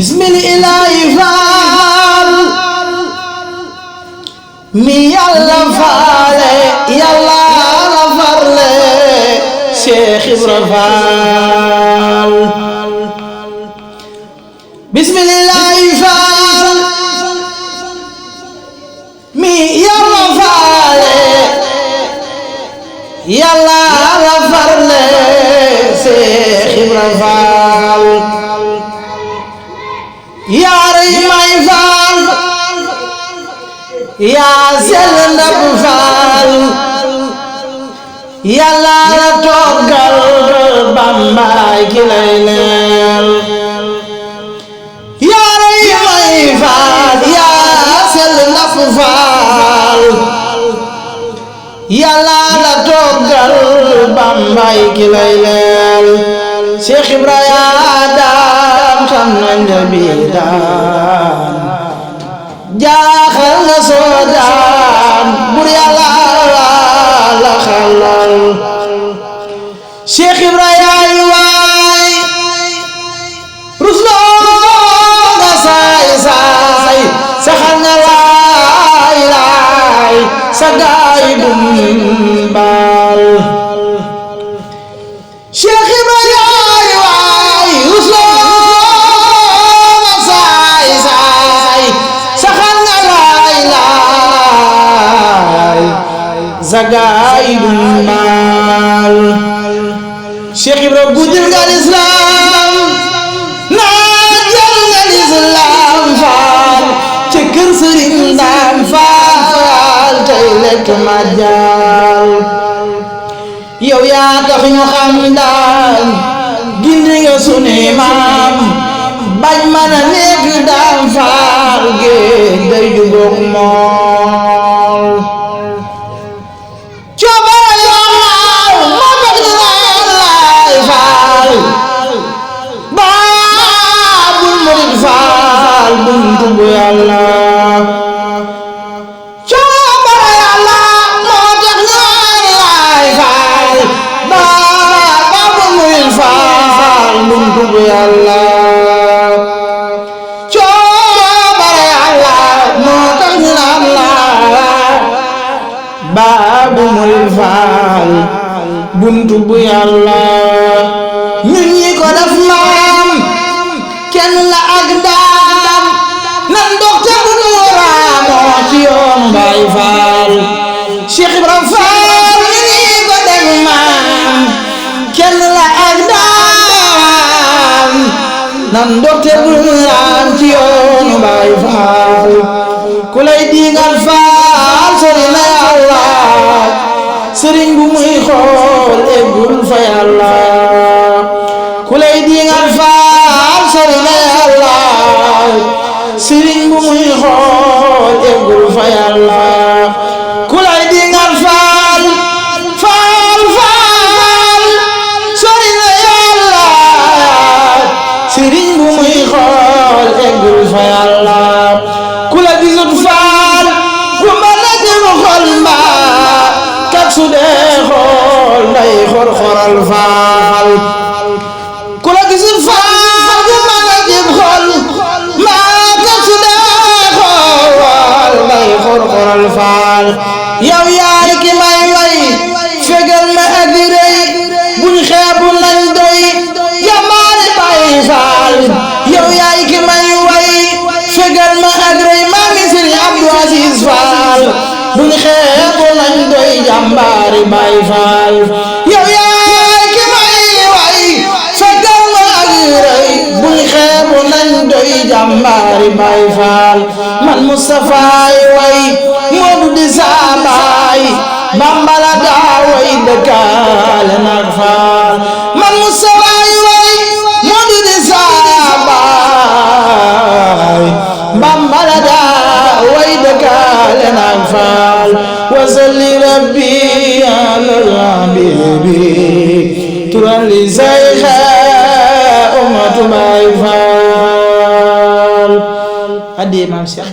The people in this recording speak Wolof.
bismillahi faal mi yàlla faale yàlla la farle Cheikh Ibra Faal bismillahi faal mi yàlla faale yàlla la farle Cheikh Ibra Faal yaa rey may faal yaa sell ndab faal yàlla la toggal Bambaay ki lay leel yaa rey may faal yaa sell ndab faal yàlla la toggal Bambaay ki lay leel Cheikh Ibra yaa daan xam nañ la bi daan jaaxal nga soo daan bur yàlla la xalal Cheikh Ibra yaay waay rusloo nga saay saay saxal nga laay laay sa gaay dum baal Cheikh Ibra yaay waay rusloo nga saay saay saxal nga laay laay sa gaay dum baal Cheikh Ibra gudil nga lislaam naajal nga lislaam faal ci kër Sëriñ Ndaam faal tey lekk ma jaal yow yaa tax ñu xam daal gindi nga sunu maam bañ mën a nekk Ndaam faal géej day jubóog mool buntu bu yàlla coobara yàlla moo tax ñaay faal baabu muy faal buntu bu yàlla coobara yàlla moo tax baabu muy faal buntu bu yàlla ñun ñi ko def maam kenn la ak daam nan docteur bu nu raamoo ci yoon Baay Faal Cheikh Ibra Faal ñi ko def maam kenn la ak daam nan docteur bu nu raam ci yoon Baay Faal ku lay diingal faal sori na Yàlla sëriñ bu muy xool eggul fa Yàlla ku lay diingal faal sori na Yàlla sëriñ bu muy xool eggul fa Yàlla ku lay diingal faal faal faal sori na Yàlla sëriñ bu muy xool eggul fa Yàlla ku la gisut faal bu mën a jëm xol mbaa kat su dee xool day xor-xoral faal ku la gisut faal bu mën a jëm xol mbaa kat su dee xool day xor-xoral faal yow yaay ki may way fegal ma ak rëy buñ xeebu nañ doy jàmbaari Baay Faal yow yaay ki may way fegal ma ak rëy maami Sëriñ Abdu Asiis Faal buñ xeebu nañ doy jàmbaari Baay Faal yow yaay ki may way fegal ma ak rëy buñ xeebu nañ doy jàmbaari Baay Faal man Mustafaay way Moodu di saa baay Bamba la daa way dëkkaale nag faal man Mustafaay way Moodu di saa baay Bamba la daa way dëkkaale nag faal wasalli rabbi alal habibi turan li sayxa ummatu Baay Faal addi maam Cheikh